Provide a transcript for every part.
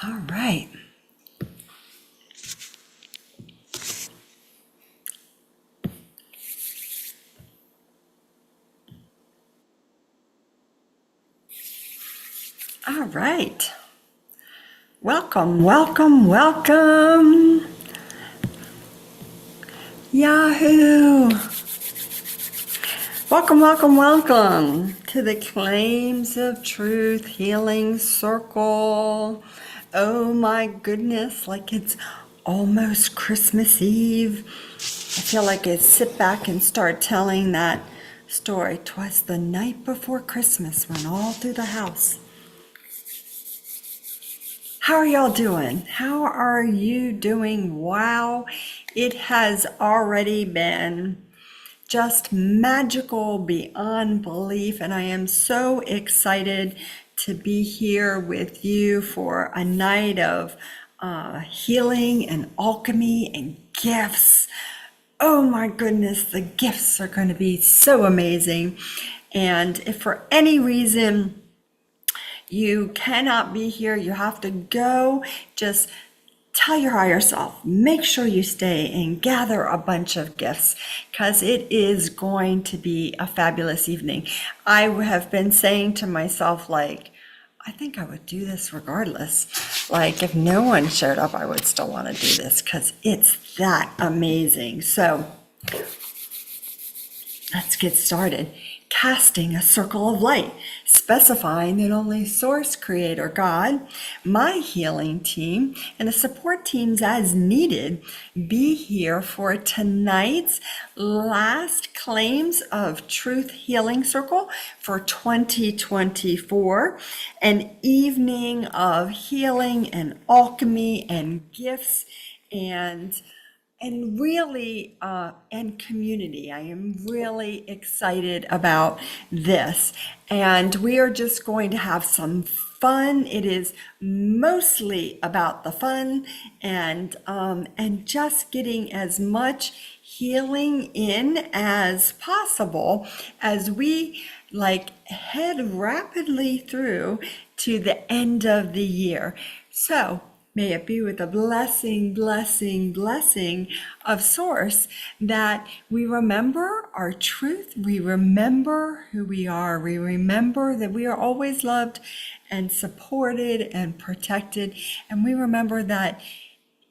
All right. All right. Welcome, welcome, welcome. Yahoo. Welcome, welcome, welcome to the Claims of Truth Healing Circle. Oh my goodness, like it's almost Christmas Eve. I feel like I sit back and start telling that story. 'Twas the night before Christmas when all through the house. How are y'all doing? How are you doing? Wow, it has already been just magical beyond belief, and I am so excited to be here with you for a night of healing and alchemy and gifts. Oh my goodness, the gifts are going to be so amazing. And if for any reason you cannot be here, you have to go, just tell your higher self, make sure you stay and gather a bunch of gifts because it is going to be a fabulous evening. I have been saying to myself, like, I think I would do this regardless. Like, if no one showed up, I would still want to do this because it's that amazing. So let's get started. Casting a circle of light, specifying that only Source, Creator, God, my healing team, and the support teams as needed be here for tonight's last Claims of Truth Healing Circle for 2024, an evening of healing and alchemy and gifts and really and community. I am really excited about this, and we are just going to have some fun. It is mostly about the fun and just getting as much healing in as possible as we like head rapidly through to the end of the year. So may it be with the blessing, blessing, blessing of Source that we remember our truth, we remember who we are, we remember that we are always loved and supported and protected, and we remember that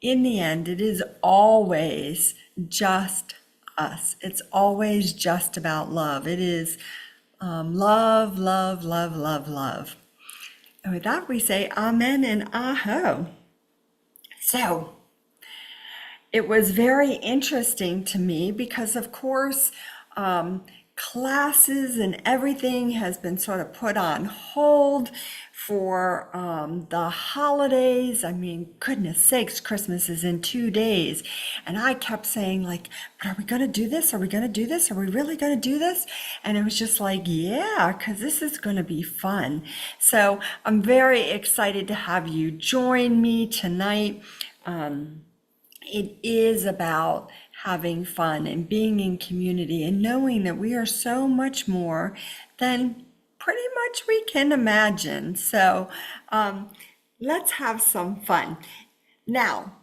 in the end, it is always just us. It's always just about love. It is love, love, love, love, love. And with that, we say amen and aho. So it was very interesting to me because, of course, classes and everything has been sort of put on hold for the holidays. I mean, goodness sakes, Christmas is in 2 days. And I kept saying, like, are we going to do this? Are we going to do this? Are we really going to do this? And it was just like, yeah, because this is going to be fun. So I'm very excited to have you join me tonight. It is about having fun and being in community and knowing that we are so much more than pretty much we can imagine. So let's have some fun. Now,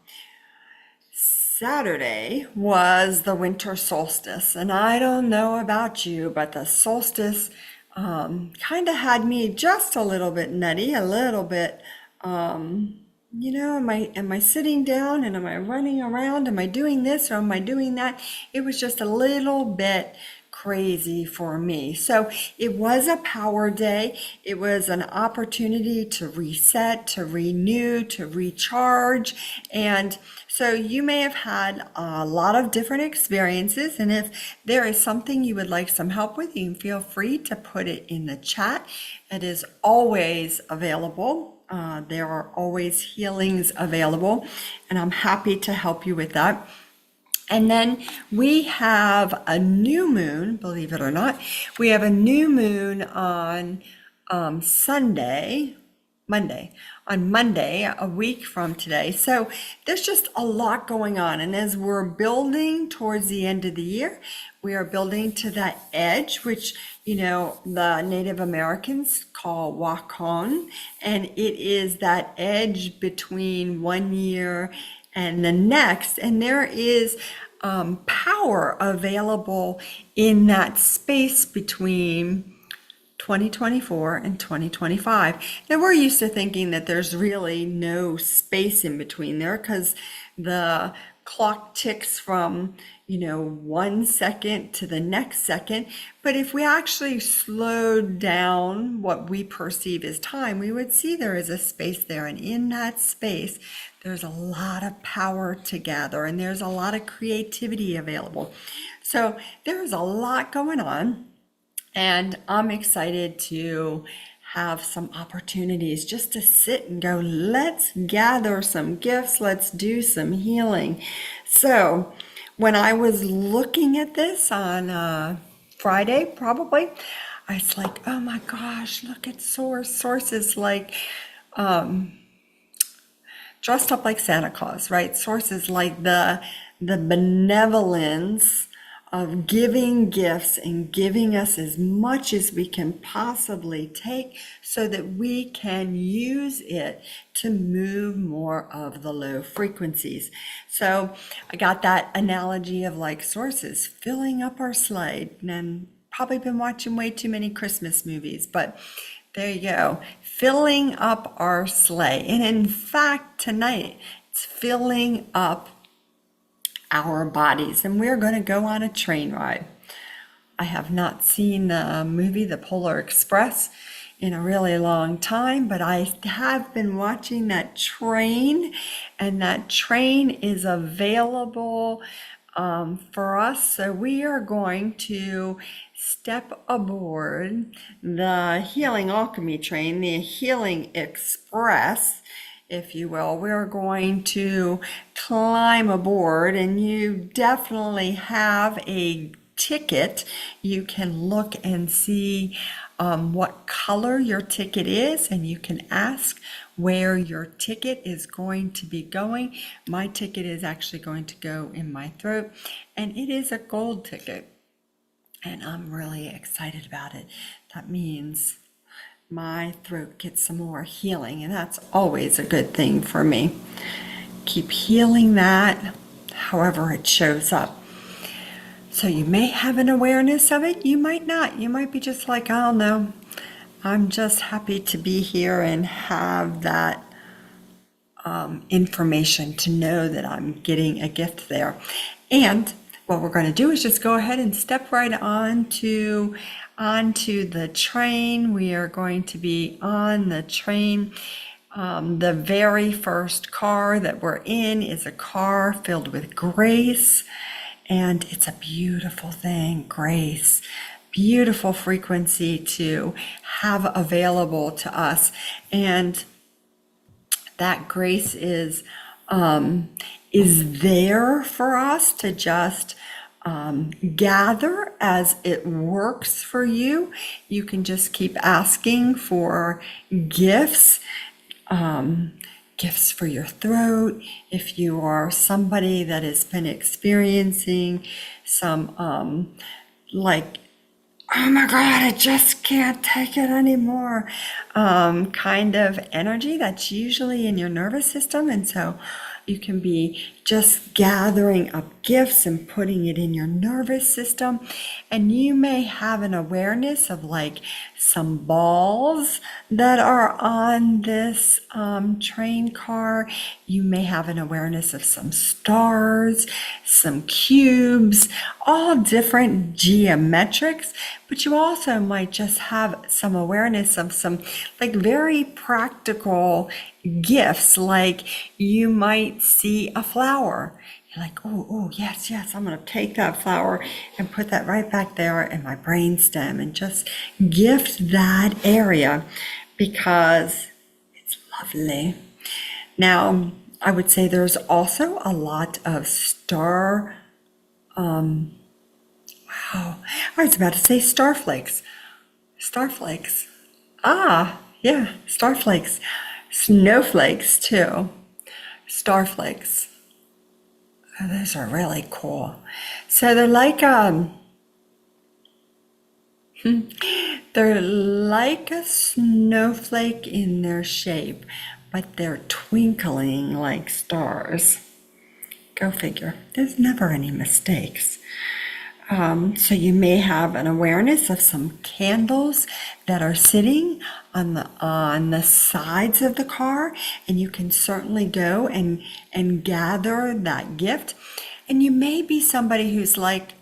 Saturday was the winter solstice, and I don't know about you, but the solstice kind of had me just a little bit nutty, a little bit am I sitting down and am I running around? Am I doing this or am I doing that? It was just a little bit crazy for me. So it was a power day. It was an opportunity to reset, to renew, to recharge. And so you may have had a lot of different experiences. And if there is something you would like some help with, you can feel free to put it in the chat. It is always available. There are always healings available, and I'm happy to help you with that. And then we have a new moon, believe it or not. We have a new moon on Sunday. Monday, on Monday, a week from today. So there's just a lot going on. And as we're building towards the end of the year, we are building to that edge, which, the Native Americans call Wakon. And it is that edge between one year and the next. And there is power available in that space between 2024 and 2025. Now, we're used to thinking that there's really no space in between there because the clock ticks from, 1 second to the next second. But if we actually slowed down what we perceive as time, we would see there is a space there. And in that space, there's a lot of power to gather and there's a lot of creativity available. So there's a lot going on. And I'm excited to have some opportunities just to sit and go, let's gather some gifts, let's do some healing. So when I was looking at this on Friday, probably, I was like, oh my gosh, look at Source. Source is like dressed up like Santa Claus, right? Source is like the benevolence of giving gifts and giving us as much as we can possibly take so that we can use it to move more of the low frequencies. So I got that analogy of like sources filling up our slide, and probably been watching way too many Christmas movies, but there you go, filling up our sleigh. And in fact, tonight it's filling up our bodies, and we're going to go on a train ride. I have not seen the movie The Polar Express in a really long time, but I have been watching that train, and that train is available for us. So we are going to step aboard the Healing Alchemy train, the Healing Express, if you will. We're going to climb aboard, and you definitely have a ticket. You can look and see what color your ticket is, and you can ask where your ticket is going to be going. My ticket is actually going to go in my throat, and it is a gold ticket, and I'm really excited about it. That means my throat gets some more healing, and that's always a good thing for me. Keep healing that however it shows up. So you may have an awareness of it, you might not. You might be just like, I don't know, I'm just happy to be here and have that information to know that I'm getting a gift there. And what we're going to do is just go ahead and step right onto the train. We are going to be on the train. The very first car that we're in is a car filled with grace, and it's a beautiful thing, grace. Beautiful frequency to have available to us. And that grace is there for us to just gather as it works for you. You can just keep asking for gifts, gifts for your throat. If you are somebody that has been experiencing some like, oh my God, I just can't take it anymore, kind of energy, that's usually in your nervous system. And so you can be just gathering up gifts and putting it in your nervous system. And you may have an awareness of like some balls that are on this train car. You may have an awareness of some stars, some cubes, all different geometrics. But you also might just have some awareness of some like very practical gifts. Like you might see a flower. You're like, oh, yes, I'm going to take that flower and put that right back there in my brainstem and just gift that area because it's lovely. Now, I would say there's also a lot of I was about to say starflakes. Starflakes. Yeah, starflakes. Snowflakes too. Starflakes. Oh, those are really cool. So they're like a snowflake in their shape, but they're twinkling like stars. Go figure. There's never any mistakes. So you may have an awareness of some candles that are sitting on the sides of the car, and you can certainly go and gather that gift. And you may be somebody who's like,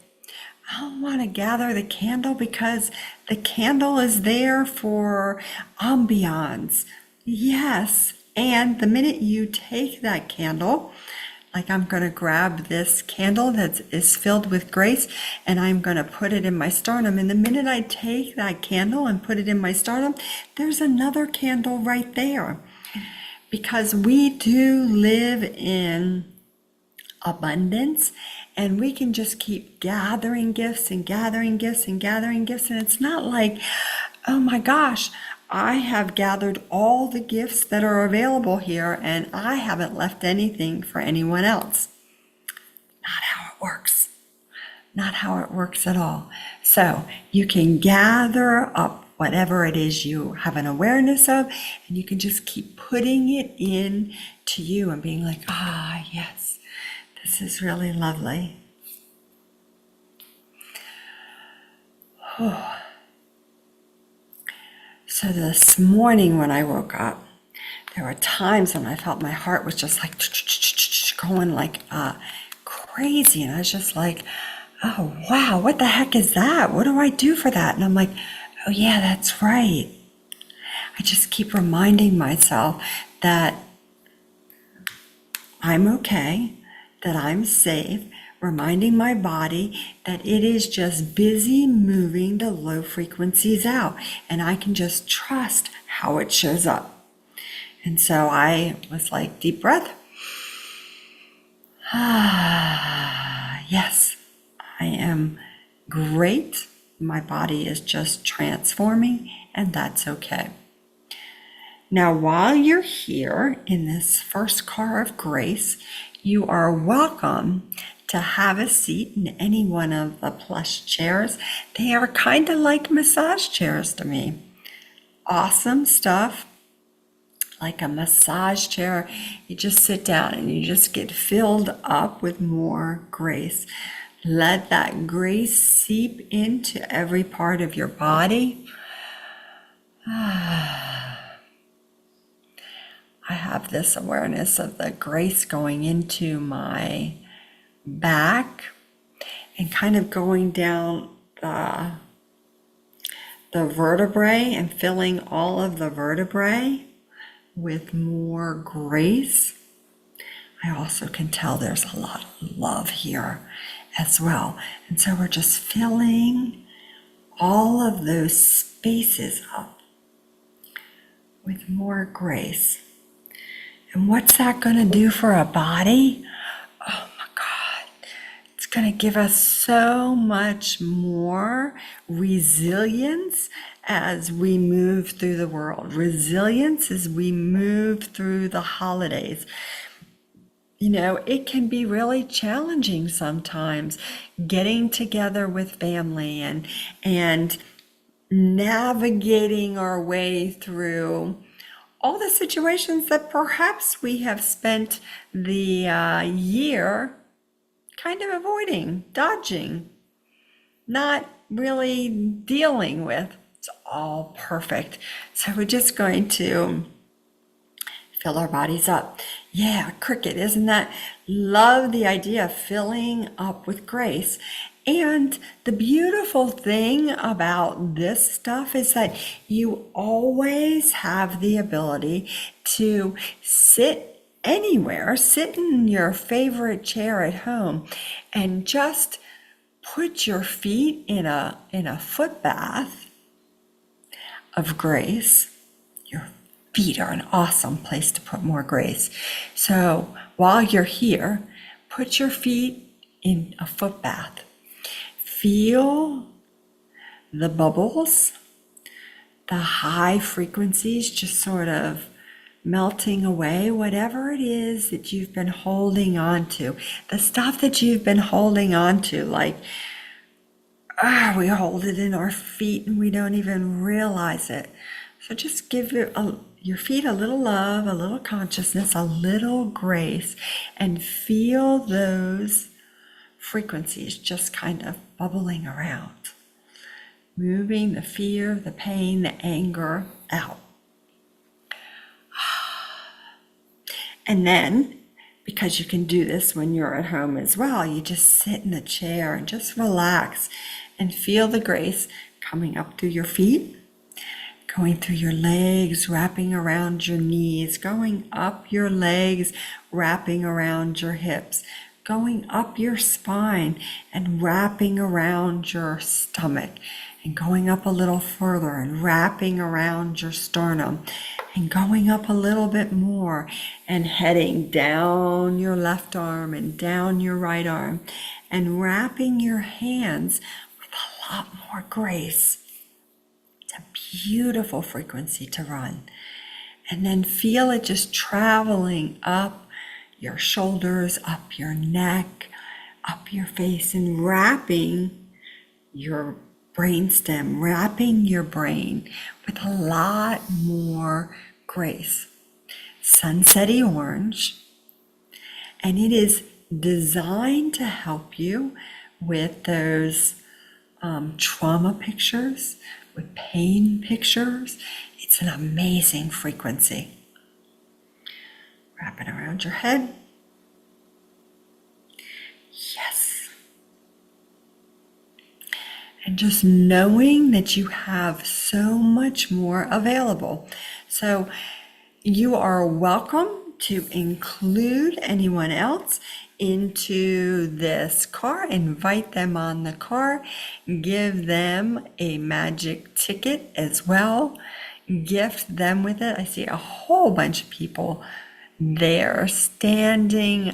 I don't want to gather the candle because the candle is there for ambiance. Yes, and the minute you take that candle, like I'm going to grab this candle that is filled with grace and I'm going to put it in my sternum. And the minute I take that candle and put it in my sternum, there's another candle right there. Because we do live in abundance, and we can just keep gathering gifts and gathering gifts and gathering gifts. And it's not like, oh my gosh, I have gathered all the gifts that are available here and I haven't left anything for anyone else. Not how it works. Not how it works at all. So you can gather up whatever it is you have an awareness of, and you can just keep putting it in to you and being like, yes, this is really lovely. So this morning when I woke up, there were times when I felt my heart was just like going like crazy. And I was just like, oh, wow, what the heck is that? What do I do for that? And I'm like, oh, yeah, that's right. I just keep reminding myself that I'm okay, that I'm safe, reminding my body that it is just busy moving the low frequencies out, and I can just trust how it shows up. And so I was like, deep breath. Yes, I am great. My body is just transforming, and that's okay. Now, while you're here in this first car of grace, you are welcome to have a seat in any one of the plush chairs. They are kind of like massage chairs to me. Awesome stuff. Like a massage chair, you just sit down and you just get filled up with more grace. Let that grace seep into every part of your body. I have this awareness of the grace going into my back and kind of going down the vertebrae and filling all of the vertebrae with more grace. I also can tell there's a lot of love here as well. And so we're just filling all of those spaces up with more grace. And what's that going to do for a body? Oh my God. It's going to give us so much more resilience as we move through the world. Resilience as we move through the holidays. You know, it can be really challenging sometimes getting together with family and navigating our way through all the situations that perhaps we have spent the year kind of avoiding, dodging, not really dealing with. It's all perfect. So we're just going to fill our bodies up. Yeah, cricket, isn't that? Love the idea of filling up with grace. And the beautiful thing about this stuff is that you always have the ability to sit anywhere, sit in your favorite chair at home, and just put your feet in a foot bath of grace. Your feet are an awesome place to put more grace. So while you're here, put your feet in a foot bath. Feel the bubbles the high frequencies just sort of melting away, whatever it is that you've been holding on to, the stuff that you've been holding on to, like we hold it in our feet and we don't even realize it. So just give your feet a little love, a little consciousness, a little grace, and feel those frequencies just kind of bubbling around, moving the fear, the pain, the anger out. And then, because you can do this when you're at home as well, you just sit in the chair and just relax and feel the grace coming up through your feet, going through your legs, wrapping around your knees, going up your legs, wrapping around your hips, going up your spine and wrapping around your stomach, and going up a little further and wrapping around your sternum, and going up a little bit more and heading down your left arm and down your right arm and wrapping your hands with a lot more grace. It's a beautiful frequency to run. And then feel it just traveling up your shoulders, up your neck, up your face, and wrapping your brainstem, wrapping your brain with a lot more grace. Sunsetty orange, and it is designed to help you with those trauma pictures, with pain pictures. It's an amazing frequency. Wrap it around your head. Yes. And just knowing that you have so much more available. So you are welcome to include anyone else into this car. Invite them on the car. Give them a magic ticket as well. Gift them with it. I see a whole bunch of people there standing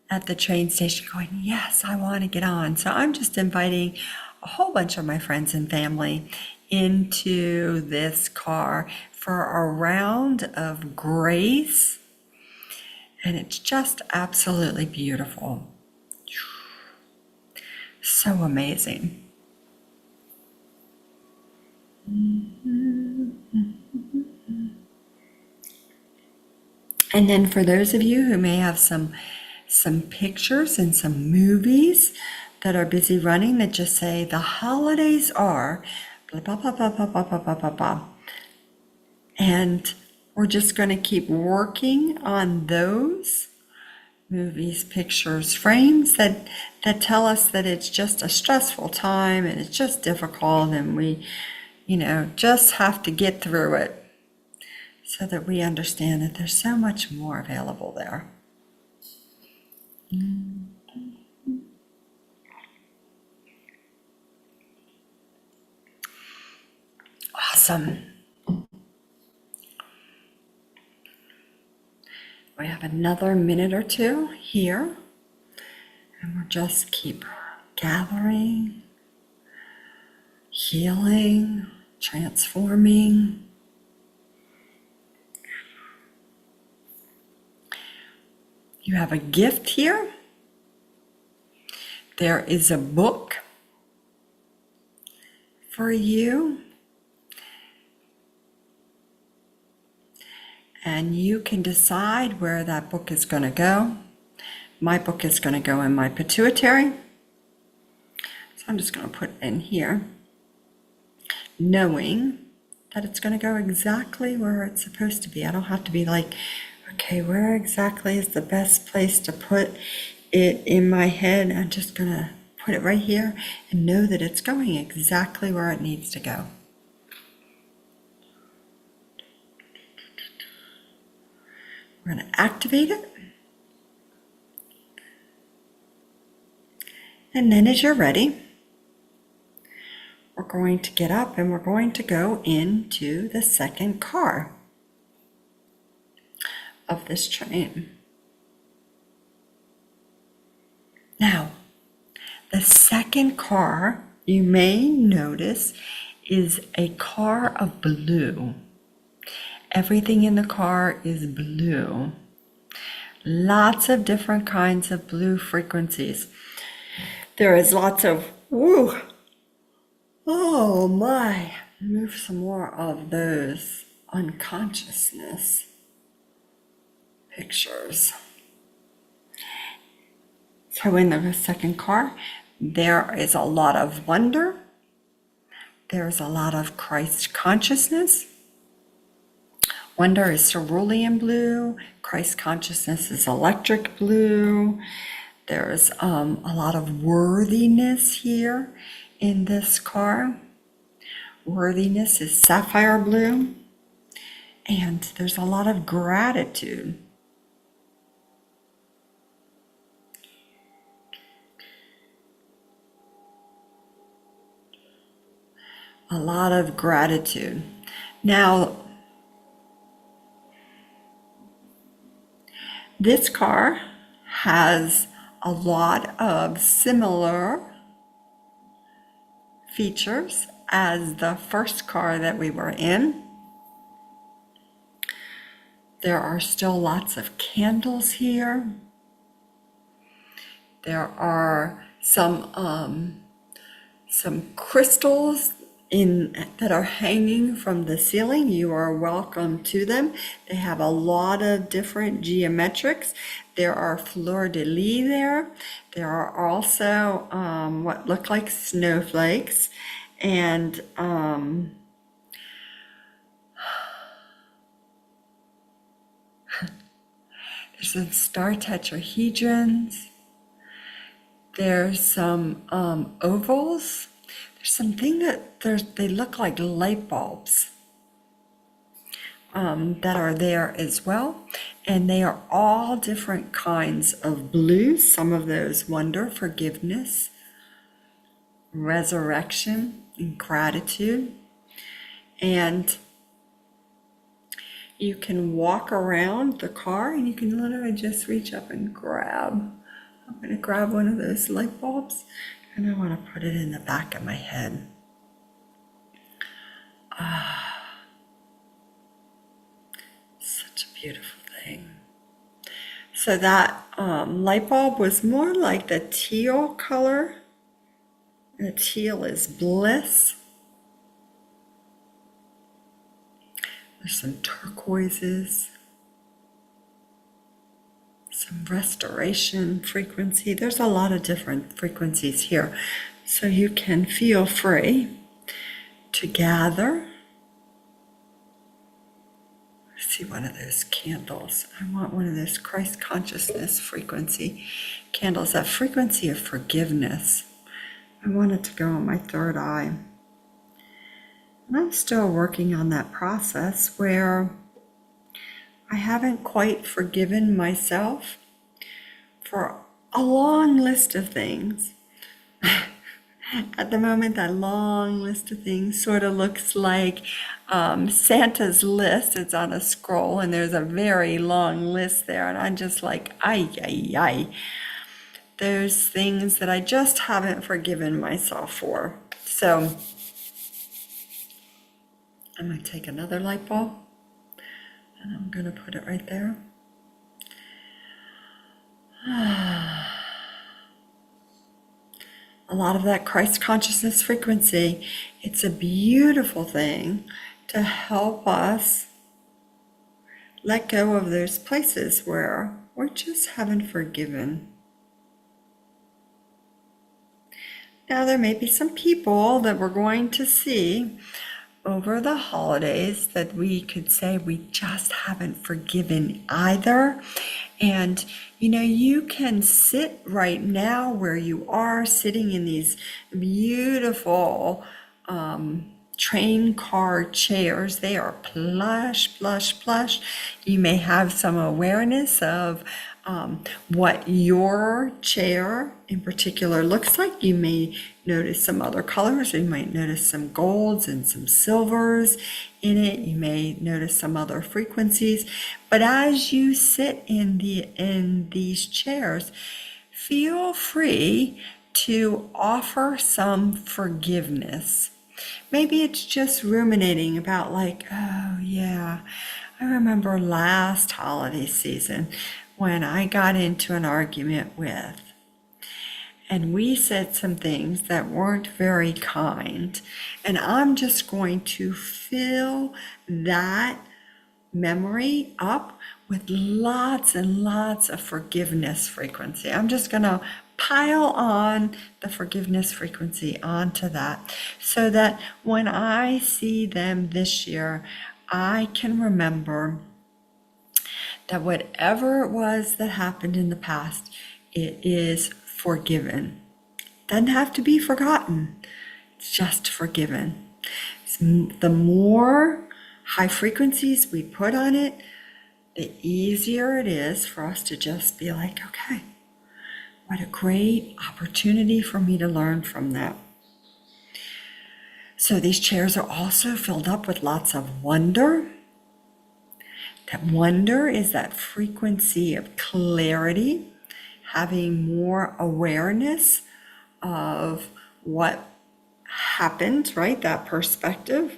at the train station going, yes, I want to get on. So I'm just inviting a whole bunch of my friends and family into this car for a round of grace. And it's just absolutely beautiful. So amazing. And then for those of you who may have some pictures and some movies that are busy running that just say the holidays are blah, blah, blah, blah, blah, blah, blah, blah, blah, blah. And we're just going to keep working on those movies, pictures, frames that tell us that it's just a stressful time and it's just difficult and we, just have to get through it, so that we understand that there's so much more available there. Awesome. We have another minute or two here, and we'll just keep gathering, healing, transforming. You have a gift here. There is a book for you. And you can decide where that book is going to go. My book is going to go in my pituitary. So I'm just going to put it in here, knowing that it's going to go exactly where it's supposed to be. I don't have to be like, okay, where exactly is the best place to put it in my head? I'm just going to put it right here and know that it's going exactly where it needs to go. We're going to activate it. And then as you're ready, we're going to get up and we're going to go into the second car of this train. Now, the second car, you may notice, is a car of blue. Everything in the car is blue. Lots of different kinds of blue frequencies. There is lots of, woo, oh my, move some more of those unconsciousness pictures. So in the second car, there is a lot of wonder. There's a lot of Christ consciousness. Wonder is cerulean blue. Christ consciousness is electric blue. There's a lot of worthiness here in this car. Worthiness is sapphire blue. And there's a lot of gratitude. A lot of gratitude. Now, this car has a lot of similar features as the first car that we were in. There are still lots of candles here. There are some crystals that are hanging from the ceiling. You are welcome to them. They have a lot of different geometrics. There are fleur-de-lis there. There are also what look like snowflakes, and there's some star tetrahedrons. There's some ovals. There's something that they look like light bulbs that are there as well. And they are all different kinds of blues. Some of those wonder, forgiveness, resurrection, and gratitude. And you can walk around the car and you can literally just reach up and grab. I'm going to grab one of those light bulbs and I want to put it in the back of my head. Such a beautiful thing. So that light bulb was more like the teal color. The teal is bliss. There's some turquoises. Some restoration frequency. There's a lot of different frequencies here. So you can feel free to gather. See one of those candles. I want one of those Christ consciousness frequency candles, that frequency of forgiveness. I want it to go on my third eye. And I'm still working on that process where I haven't quite forgiven myself for a long list of things. At the moment, that long list of things sort of looks like Santa's list. It's on a scroll, and there's a very long list there. And I'm just like, ay, ay, ay. Those things that I just haven't forgiven myself for. So I'm going to take another light bulb. And I'm going to put it right there. A lot of that Christ consciousness frequency, it's a beautiful thing to help us let go of those places where we just haven't forgiven. Now, there may be some people that we're going to see over the holidays that we could say we just haven't forgiven either. And you can sit right now where you are, sitting in these beautiful train car chairs. They are plush, plush, plush. You may have some awareness of what your chair in particular looks like. You may notice some other colors. You might notice some golds and some silvers in it. You may notice some other frequencies. But as you sit in these chairs, feel free to offer some forgiveness. Maybe it's just ruminating about like, oh yeah, I remember last holiday season when I got into an argument with, and we said some things that weren't very kind. And I'm just going to fill that memory up with lots and lots of forgiveness frequency. I'm just going to pile on the forgiveness frequency onto that so that when I see them this year, I can remember that whatever it was that happened in the past, it is forgiven. Doesn't have to be forgotten. It's just forgiven. The more high frequencies we put on it, the easier it is for us to just be like, okay, what a great opportunity for me to learn from that. So these chairs are also filled up with lots of wonder. That wonder is that frequency of clarity, having more awareness of what happened, right? That perspective.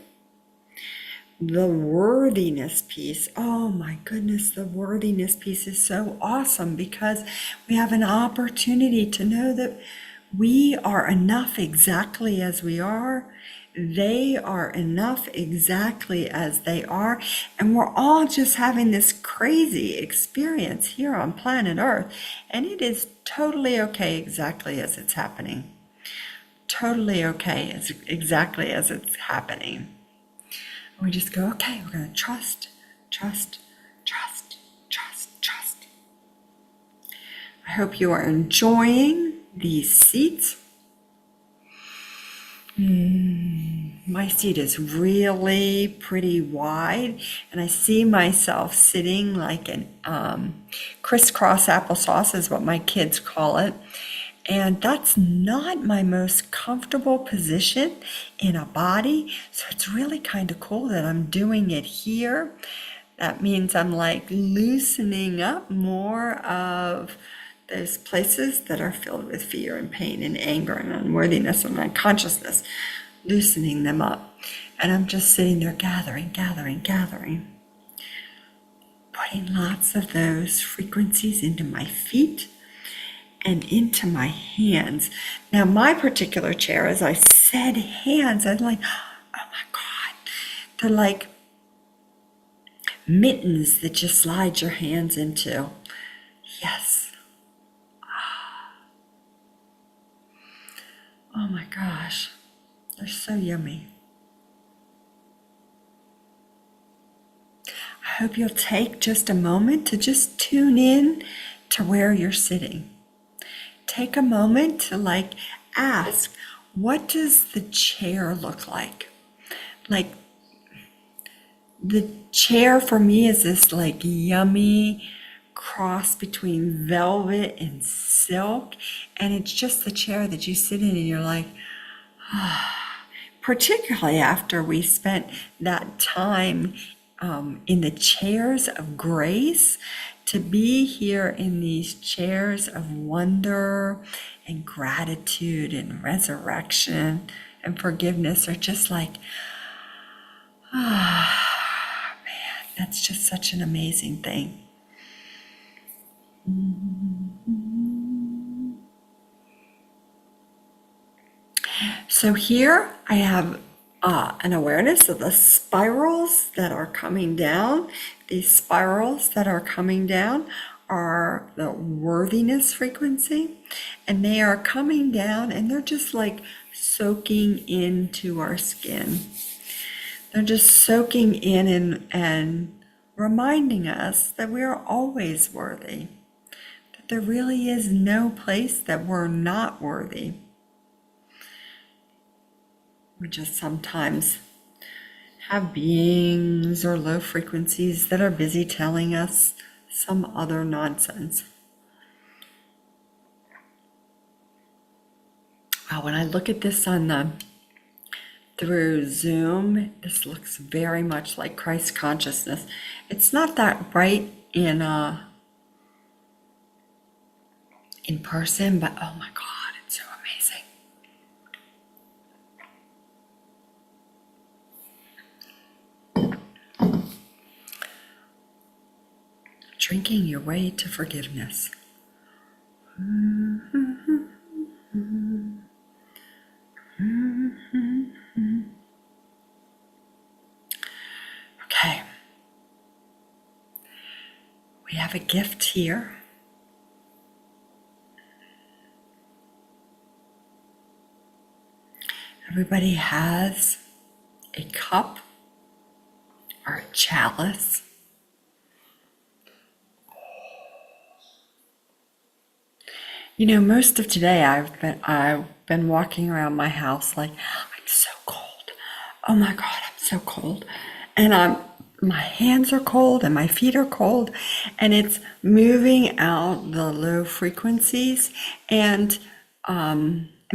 The worthiness piece, oh my goodness, the worthiness piece is so awesome because we have an opportunity to know that we are enough exactly as we are. They are enough exactly as they are. And we're all just having this crazy experience here on planet Earth. And it is totally okay exactly as it's happening. Totally okay exactly as it's happening. We just go, okay, we're going to trust, trust, trust, trust, trust. I hope you are enjoying these seats. My seat is really pretty wide, and I see myself sitting like an crisscross applesauce is what my kids call it. And that's not my most comfortable position in a body. So it's really kind of cool that I'm doing it here. That means I'm like loosening up more of those places that are filled with fear and pain and anger and unworthiness and unconsciousness, loosening them up. And I'm just sitting there gathering, gathering, gathering, putting lots of those frequencies into my feet and into my hands. Now, my particular chair, as I said hands, I'm like, oh my God. They're like mittens that you slide your hands into. Yes. Oh my gosh. They're so yummy. I hope you'll take just a moment to just tune in to where you're sitting. Take a moment to like ask, what does the chair look like? Like the chair for me is this like yummy cross between velvet and silk. And it's just the chair that you sit in and you're like, particularly after we spent that time in the chairs of grace, to be here in these chairs of wonder and gratitude and resurrection and forgiveness are just like, man, that's just such an amazing thing. So here I have an awareness of the spirals that are coming down. These spirals that are coming down are the worthiness frequency, and they are coming down and they're just like soaking into our skin. They're just soaking in and reminding us that we are always worthy, that there really is no place that we're not worthy. We just sometimes have beings or low frequencies that are busy telling us some other nonsense. Wow, when I look at this through Zoom, this looks very much like Christ consciousness. It's not that bright in person, but oh my God, it's so amazing. making your way to forgiveness. Okay. We have a gift here. Everybody has a cup or a chalice. You know, most of today I've been walking around my house like, I'm so cold. Oh my God, I'm so cold. And my hands are cold and my feet are cold, and it's moving out the low frequencies and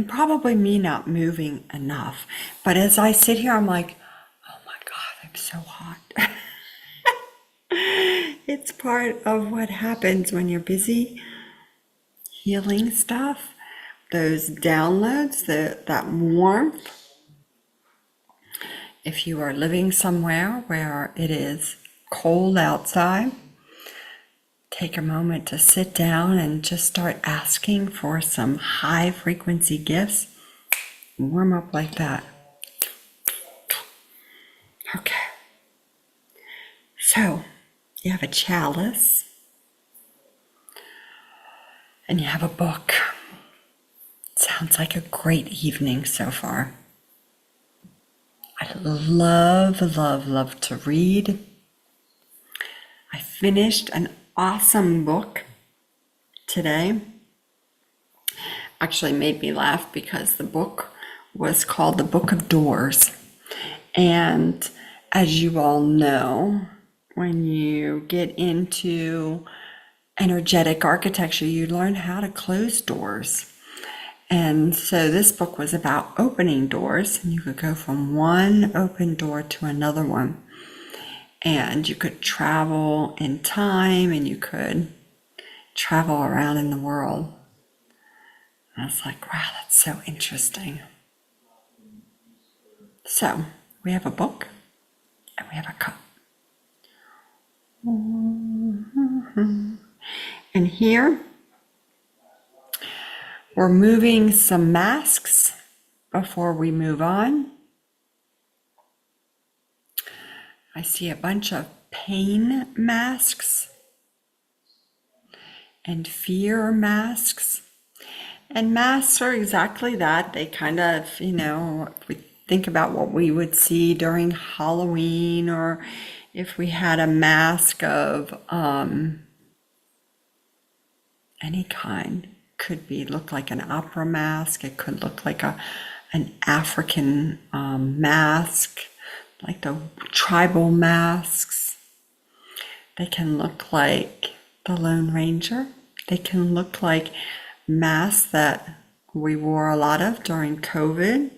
probably me not moving enough. But as I sit here, I'm like, oh my God, I'm so hot. It's part of what happens when you're busy healing stuff, those downloads, that warmth. If you are living somewhere where it is cold outside, take a moment to sit down and just start asking for some high frequency gifts. Warm up like that. Okay. So you have a chalice and you have a book. Sounds like a great evening so far. I love, love, love to read. I finished an awesome book today. Actually made me laugh because the book was called The Book of Doors. And as you all know, when you get into energetic architecture, you learn how to close doors. And so this book was about opening doors, and you could go from one open door to another one. And you could travel in time, and you could travel around in the world. And I was like, wow, that's so interesting. So we have a book and we have a cup. And here we're moving some masks before we move on. I see a bunch of pain masks and fear masks. And masks are exactly that. They kind of, if we think about what we would see during Halloween, or if we had a mask of any kind, could look like an opera mask. It could look like an African mask, like the tribal masks. They can look like the Lone Ranger. They can look like masks that we wore a lot of during COVID.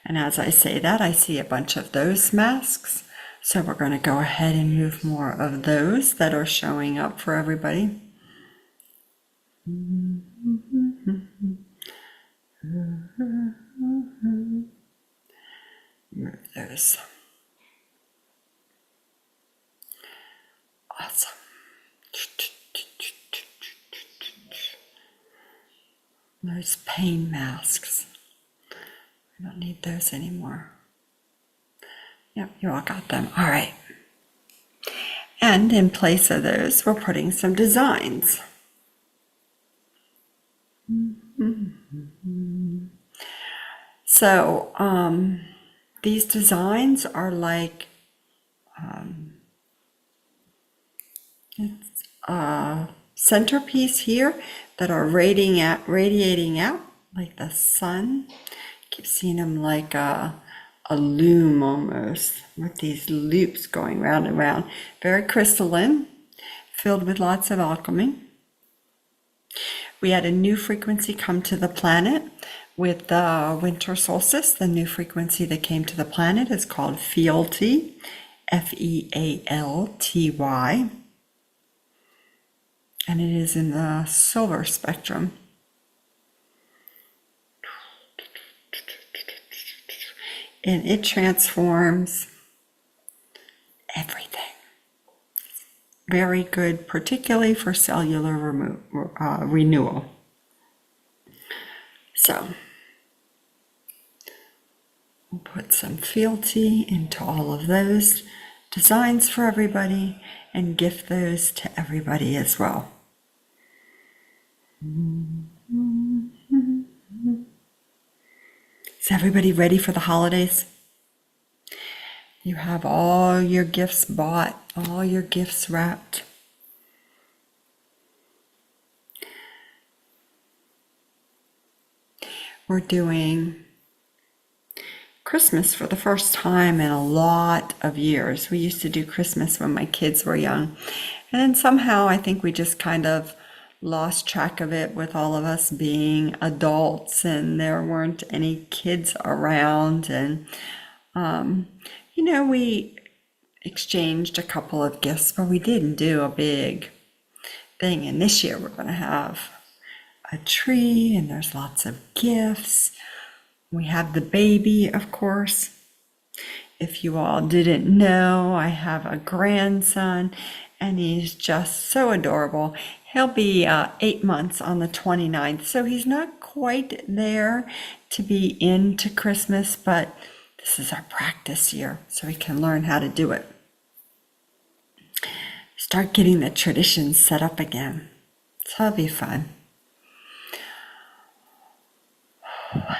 And as I say that, I see a bunch of those masks. So we're going to go ahead and move more of those that are showing up for everybody. Move those. Awesome. Those pain masks. We don't need those anymore. Yep, you all got them. All right. And in place of those, we're putting some designs. So these designs are like it's a centerpiece here that are radiating out like the sun. Keep seeing them like a loom almost, with these loops going round and round. Very crystalline, filled with lots of alchemy. We had a new frequency come to the planet with the winter solstice. The new frequency that came to the planet is called Fealty, Fealty. And it is in the silver spectrum. And it transforms everything. Very good, particularly for cellular renewal. So we'll put some fealty into all of those designs for everybody and gift those to everybody as well. Is everybody ready for the holidays? You have all your gifts bought, all your gifts wrapped. We're doing Christmas for the first time in a lot of years. We used to do Christmas when my kids were young. And then somehow I think we just kind of lost track of it with all of us being adults and there weren't any kids around. And, we exchanged a couple of gifts, but we didn't do a big thing. And this year we're going to have a tree and there's lots of gifts. We have the baby, of course. If you all didn't know, I have a grandson and he's just so adorable. He'll be 8 months on the 29th, so he's not quite there to be into Christmas, but this is our practice year, so we can learn how to do it. Start getting the traditions set up again. So it'll be fun.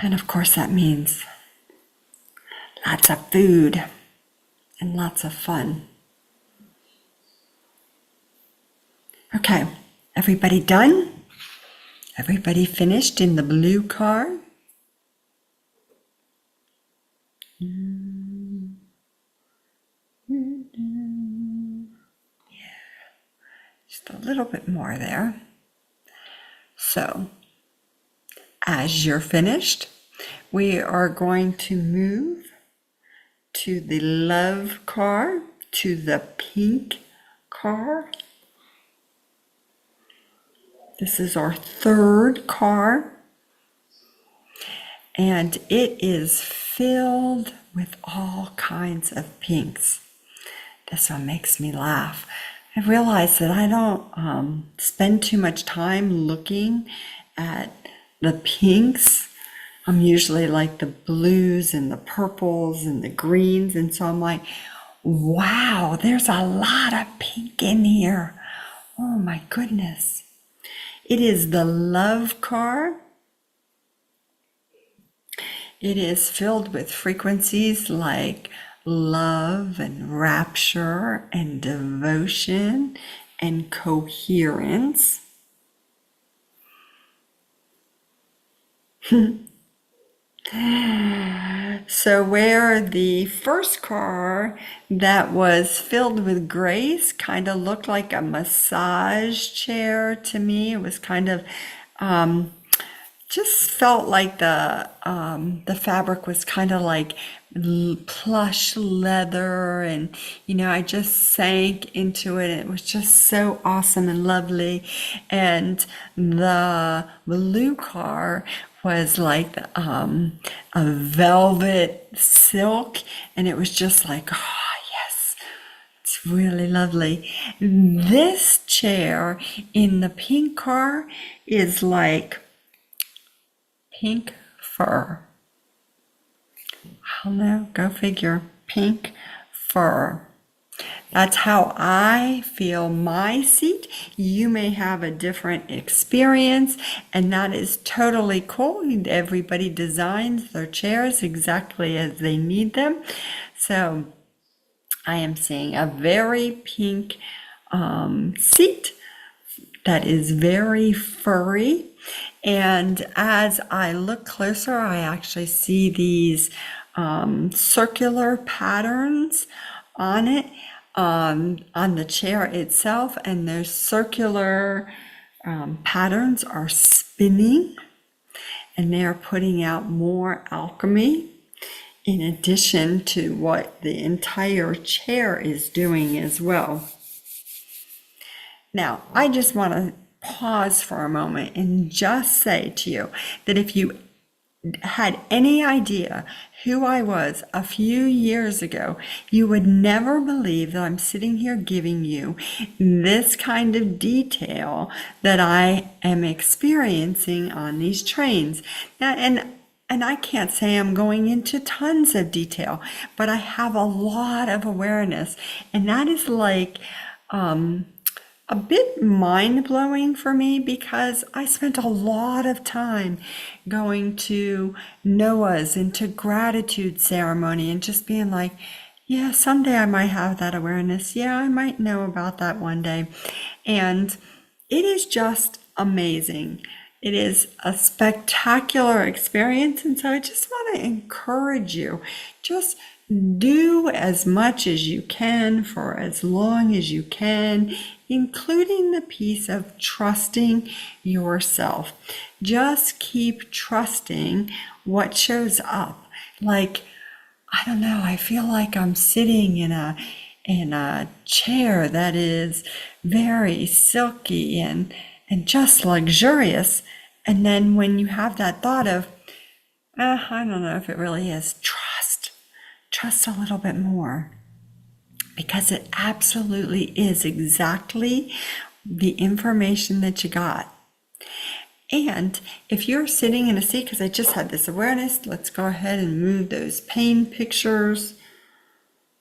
And of course that means lots of food and lots of fun. Okay, everybody done? Everybody finished in the blue car? Just a little bit more there. So, as you're finished, we are going to move to the love car, to the pink car. This is our third car, and it is filled with all kinds of pinks. This one makes me laugh. I realize that I don't spend too much time looking at the pinks. I'm usually like the blues and the purples and the greens, and so I'm like, wow, there's a lot of pink in here. Oh my goodness. It is the love car. It is filled with frequencies like love and rapture and devotion and coherence. So where the first car that was filled with grace kind of looked like a massage chair to me, it was kind of just felt like the fabric was kind of like plush leather, and I just sank into it. It was just so awesome and lovely. And the blue car was like a velvet silk, and it was just like, oh yes, it's really lovely. This chair in the pink car is like pink fur. I don't know, go figure. Pink fur. That's how I feel my seat. You may have a different experience, and that is totally cool. Everybody designs their chairs exactly as they need them. So I am seeing a very pink seat that is very furry. And as I look closer, I actually see these circular patterns on it, on the chair itself, and those circular patterns are spinning, and they're putting out more alchemy in addition to what the entire chair is doing as well. Now, I just want to pause for a moment and just say to you that if you had any idea who I was a few years ago, you would never believe that I'm sitting here giving you this kind of detail that I am experiencing on these trains. Now, and I can't say I'm going into tons of detail, but I have a lot of awareness, and that is like a bit mind-blowing for me because I spent a lot of time going to Noah's into gratitude ceremony and just being like, yeah, someday I might have that awareness. Yeah, I might know about that one day. And it is just amazing. It is a spectacular experience. And so I just want to encourage you, just do as much as you can for as long as you can, including the piece of trusting yourself. Just keep trusting what shows up. Like, I don't know, I feel like I'm sitting in a chair that is very silky and just luxurious. And then when you have that thought of, I don't know if it really is, trust a little bit more, because it absolutely is exactly the information that you got. And if you're sitting in a seat, because I just had this awareness, let's go ahead and move those pain pictures,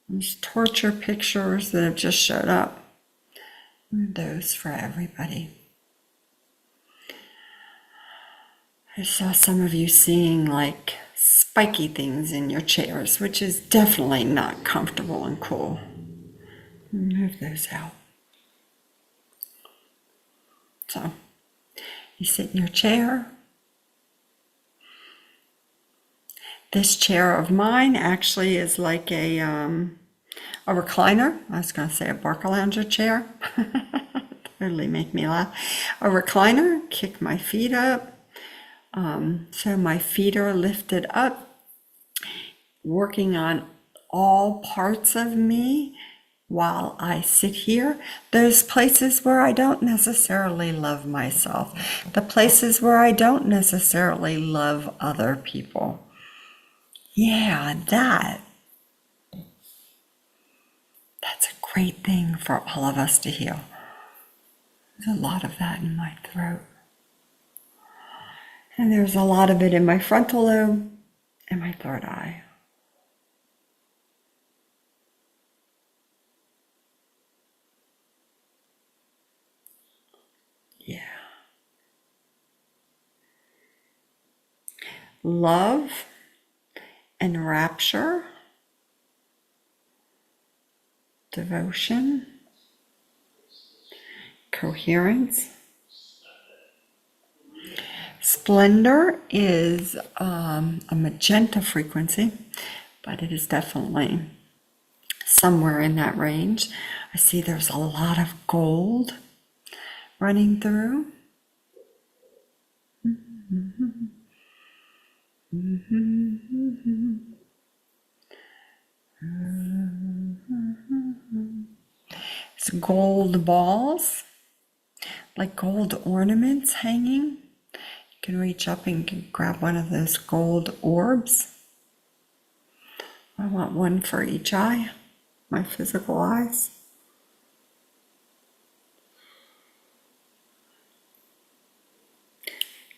these torture pictures that have just showed up. Move those for everybody. I saw some of you seeing like spiky things in your chairs, which is definitely not comfortable and cool. Move those out. So, you sit in your chair. This chair of mine actually is like a recliner. I was going to say a Barca Lounger chair. Totally make me laugh. A recliner, kick my feet up. So my feet are lifted up, working on all parts of me while I sit here. Those places where I don't necessarily love myself, the places where I don't necessarily love other people. Yeah, that's a great thing for all of us to heal. There's a lot of that in my throat. And there's a lot of it in my frontal lobe and my third eye. Yeah. Love and rapture, devotion, coherence. Splendor is a magenta frequency, but it is definitely somewhere in that range. I see there's a lot of gold running through. It's gold balls, like gold ornaments hanging. You can reach up and grab one of those gold orbs. I want one for each eye, my physical eyes.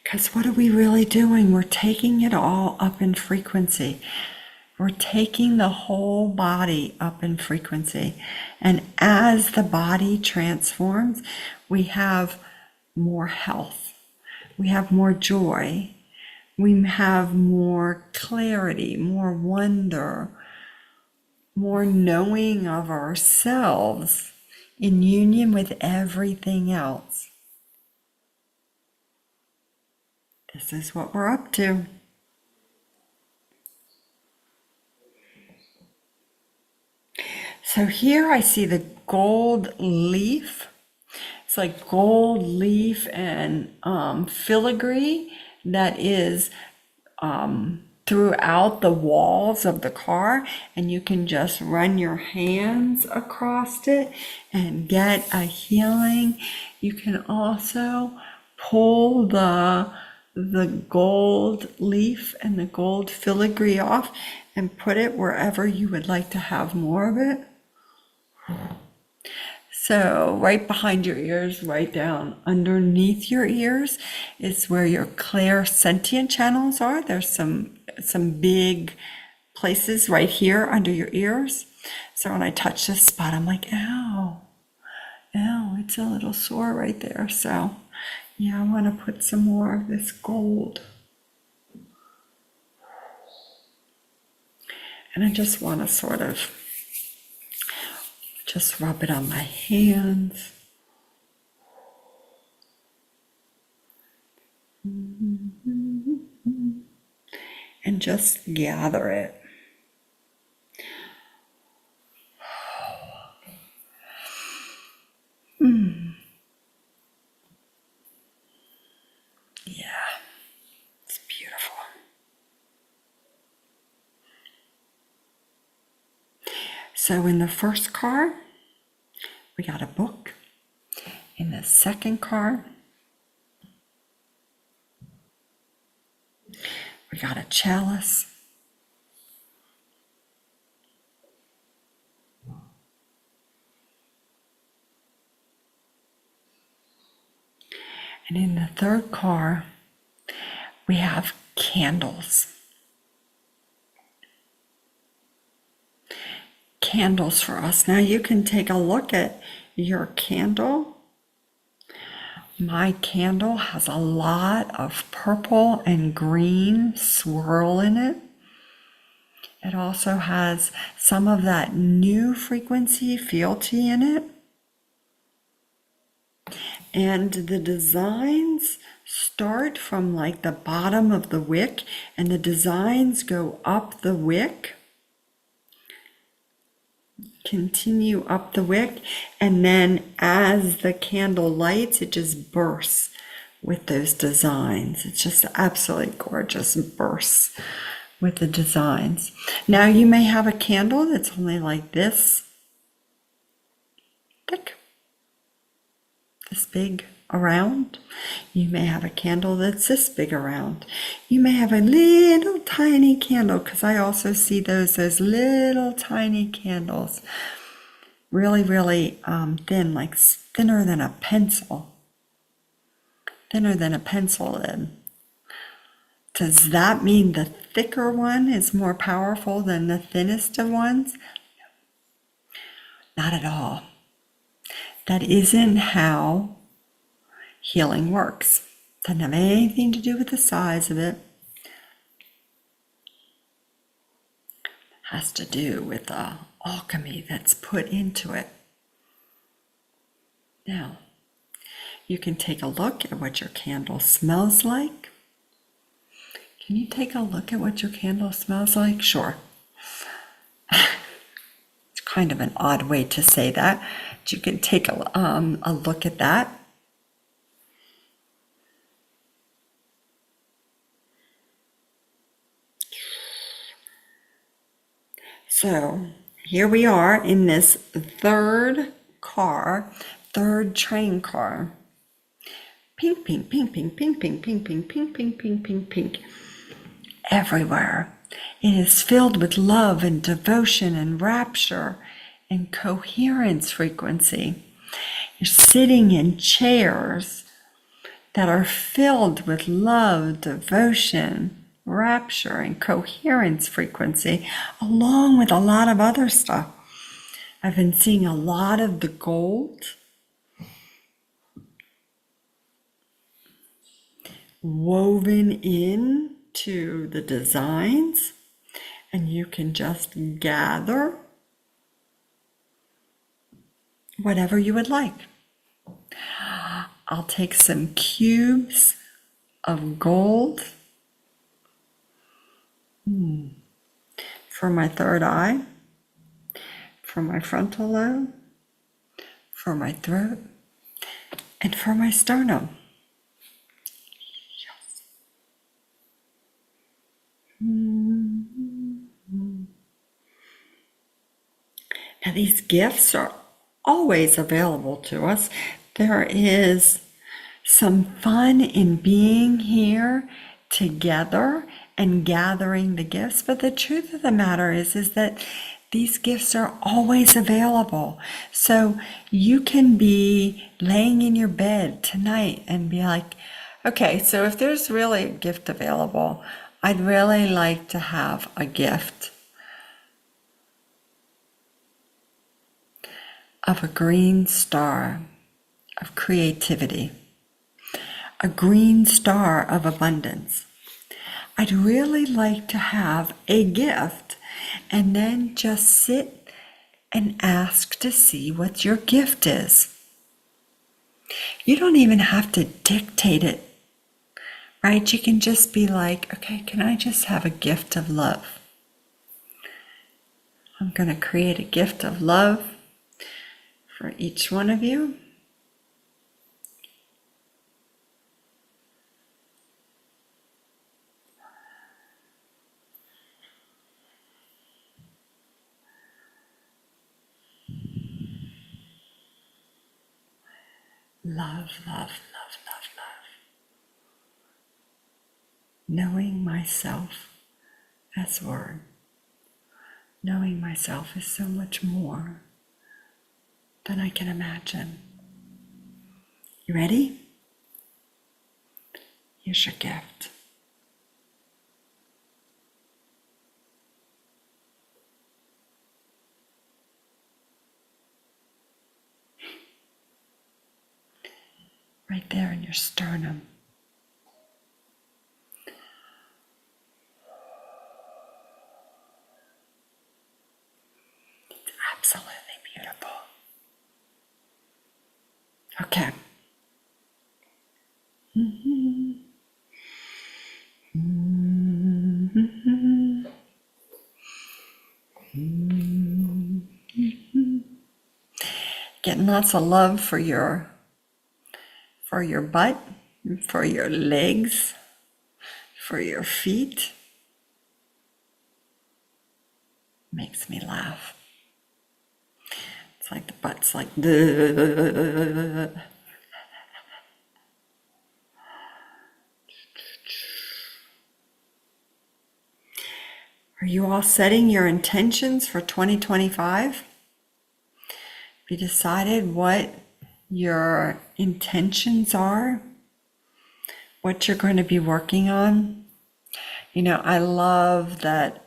Because what are we really doing? We're taking it all up in frequency. We're taking the whole body up in frequency. And as the body transforms, we have more health. We have more joy. We have more clarity, more wonder, more knowing of ourselves in union with everything else. This is what we're up to. So here I see the gold leaf. It's like gold leaf and filigree that is throughout the walls of the car, and you can just run your hands across it and get a healing. You can also pull the the gold leaf and the gold filigree off and put it wherever you would like to have more of it. So right behind your ears, right down underneath your ears is where your clairsentient channels are. There's some big places right here under your ears. So when I touch this spot, I'm like, ow, ow, it's a little sore right there. So yeah, I want to put some more of this gold. And I just want to sort of just rub it on my hands. And just gather it. Yeah, it's beautiful. So in the first card, we got a book. In the second card, we got a chalice. And in the third card, we have candles. Candles for us. Now you can take a look at your candle. My candle has a lot of purple and green swirl in it. It also has some of that new frequency fealty in it. And the designs start from like the bottom of the wick, and the designs go up the wick, continue up the wick, and then as the candle lights, it just bursts with those designs. It's just absolutely gorgeous, bursts with the designs. Now you may have a candle that's only like this thick, this big around. You may have a candle that's this big around. You may have a little tiny candle, because I also see those little tiny candles, really, really thin, like thinner than a pencil. Thinner than a pencil then. Does that mean the thicker one is more powerful than the thinnest of ones? Not at all. That isn't how healing works. Doesn't have anything to do with the size of it. Has to do with the alchemy that's put into it. Now, you can take a look at what your candle smells like. Can you take a look at what your candle smells like? Sure. It's kind of an odd way to say that. But you can take a look at that. So here we are in this third train car. Pink, pink, pink, pink, pink, pink, pink, pink, pink, pink, pink, pink, pink. Everywhere. It is filled with love and devotion and rapture and coherence frequency. You're sitting in chairs that are filled with love, devotion, rapture, and coherence frequency, along with a lot of other stuff. I've been seeing a lot of the gold woven in to the designs, and you can just gather whatever you would like. I'll take some cubes of gold for my third eye, for my frontal lobe, for my throat, and for my sternum. Yes. Now these gifts are always available to us. There is some fun in being here together and gathering the gifts. But the truth of the matter is that these gifts are always available. So you can be laying in your bed tonight and be like, okay, so if there's really a gift available, I'd really like to have a gift of a green star of creativity, a green star of abundance. I'd really like to have a gift, and then just sit and ask to see what your gift is. You don't even have to dictate it, right? You can just be like, okay, can I just have a gift of love? I'm going to create a gift of love for each one of you. Love, love, love, love, love. Knowing myself as word. Knowing myself is so much more than I can imagine. You ready? Here's your gift. Right there in your sternum. It's absolutely beautiful. Okay. Getting lots of love for your butt, for your legs, for your feet. Makes me laugh. It's like the butt's like, duh. Are you all setting your intentions for 2025? Have you decided what your intentions are? What you're going to be working on? You know, I love that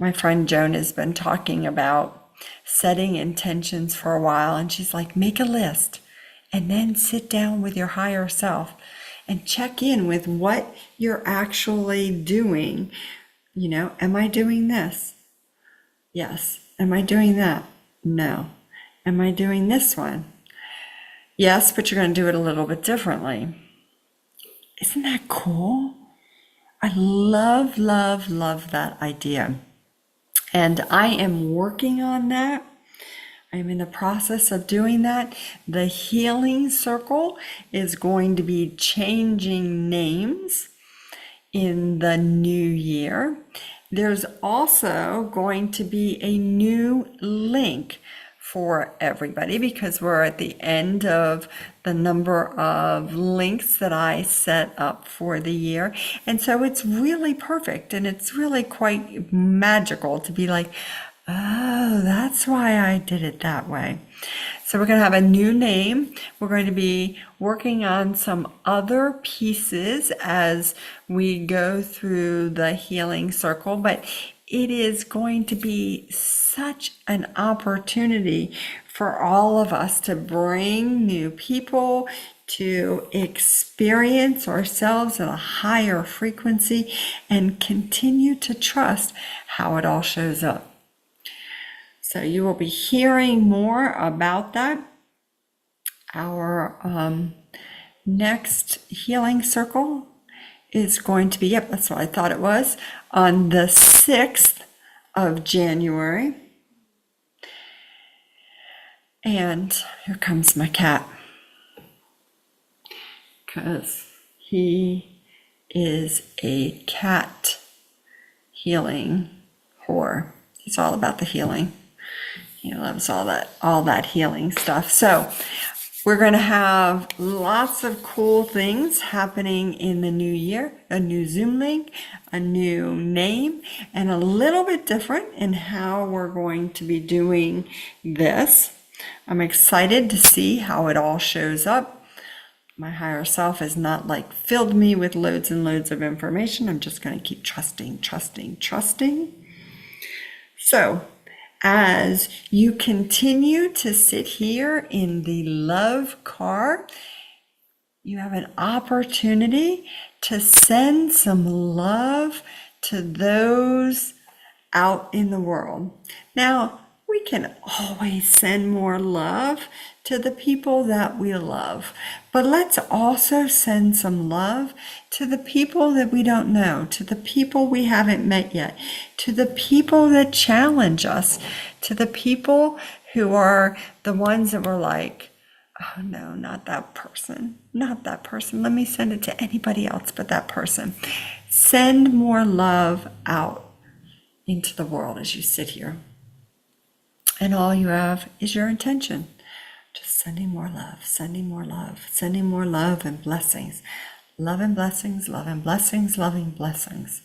my friend Joan has been talking about setting intentions for a while, and she's like, make a list and then sit down with your higher self and check in with what you're actually doing. You know, am I doing this? Yes. Am I doing that? No. Am I doing this one? Yes, but you're going to do it a little bit differently. Isn't that cool? I love, love, love that idea. And I am working on that. I'm in the process of doing that. The Healing Circle is going to be changing names in the new year. There's also going to be a new link for everybody because we're at the end of the number of links that I set up for the year. And so it's really perfect and it's really quite magical to be like, oh, that's why I did it that way. So we're going to have a new name. We're going to be working on some other pieces as we go through the Healing Circle, but it is going to be such an opportunity for all of us to bring new people, to experience ourselves at a higher frequency and continue to trust how it all shows up. So you will be hearing more about that. Our next Healing Circle is going to be, yep, that's what I thought it was, on the 6th of January. And here comes my cat, because he is a cat healing whore. He's all about the healing. He loves all that healing stuff. So We're going to have lots of cool things happening in the new year, a new Zoom link, a new name, and a little bit different in how we're going to be doing this. I'm excited to see how it all shows up. My higher self has not like filled me with loads and loads of information. I'm just going to keep trusting. So, as you continue to sit here in the love car, you have an opportunity to send some love to those out in the world. Now, we can always send more love to the people that we love, but let's also send some love to the people that we don't know, to the people we haven't met yet, to the people that challenge us, to the people who are the ones that were like, oh no, not that person, let me send it to anybody else but that person. Send more love out into the world as you sit here. And all you have is your intention. Just sending more love, sending more love, sending more love and blessings. Love and blessings, love and blessings, loving blessings.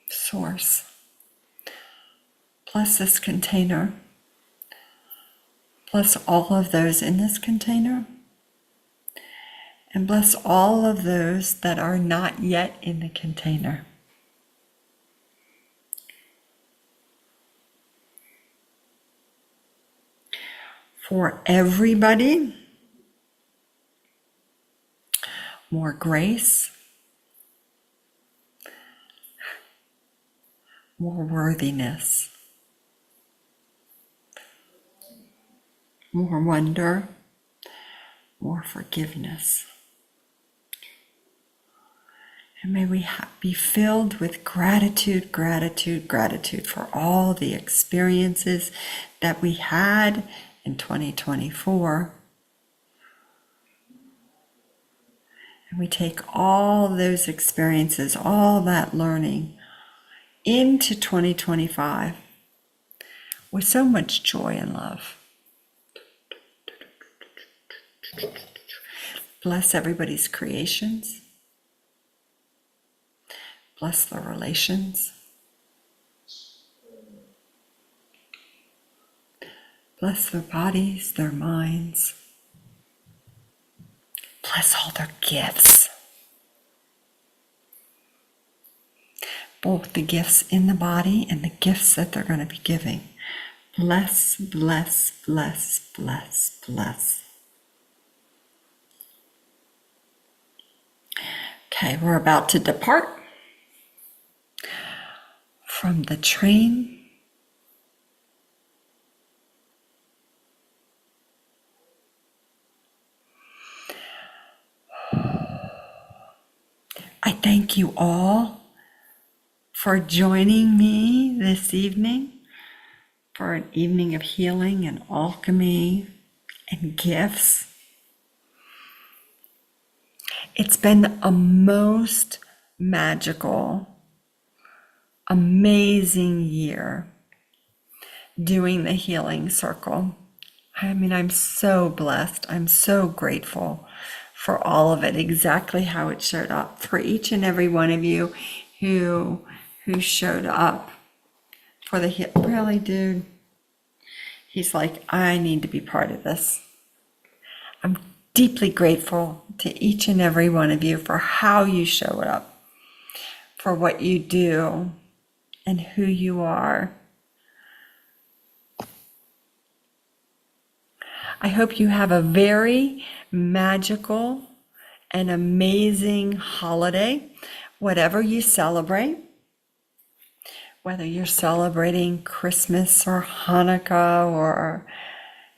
Source. Bless this container. Bless all of those in this container. And bless all of those that are not yet in the container. For everybody, more grace, more worthiness, more wonder, more forgiveness. And may we be filled with gratitude for all the experiences that we had in 2024. And we take all those experiences, all that learning into 2025 with so much joy and love. Bless everybody's creations. Bless their relations. Bless their bodies, their minds. Bless all their gifts. Both the gifts in the body and the gifts that they're going to be giving. Bless, bless, bless, bless, bless. Okay, we're about to depart from the train. I thank you all for joining me this evening for an evening of healing and alchemy and gifts. It's been a most magical, amazing year doing the healing circle. I mean, I'm so blessed. I'm so grateful for all of it, exactly how it showed up, for each and every one of you who showed up for the heal. Really, dude? He's like, I need to be part of this. I'm deeply grateful to each and every one of you for how you show up, for what you do, and who you are. I hope you have a very magical and amazing holiday, whatever you celebrate, whether you're celebrating Christmas or Hanukkah or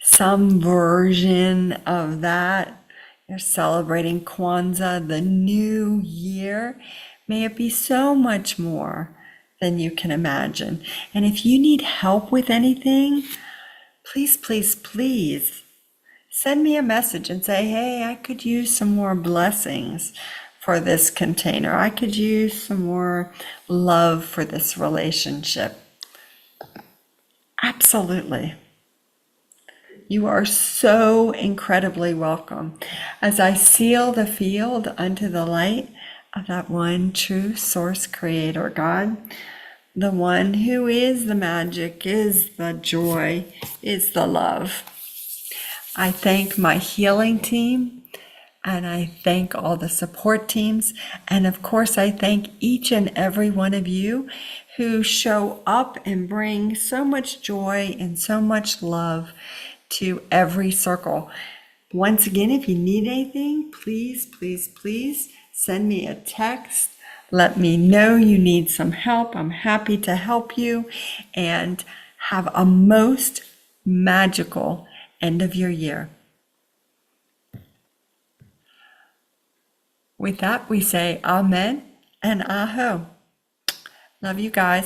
some version of that, you're celebrating Kwanzaa, the new year. May it be so much more than you can imagine. And if you need help with anything, please, please, please send me a message and say, hey, I could use some more blessings for this container. I could use some more love for this relationship. Absolutely. You are so incredibly welcome. As I seal the field unto the light of that one true source creator God, the one who is the magic, is the joy, is the love. I thank my healing team, and I thank all the support teams. And of course, I thank each and every one of you who show up and bring so much joy and so much love to every circle. Once again, if you need anything, please, please, please send me a text. Let me know you need some help. I'm happy to help you, and have a most magical end of your year. With that, we say amen and aho. Love you guys.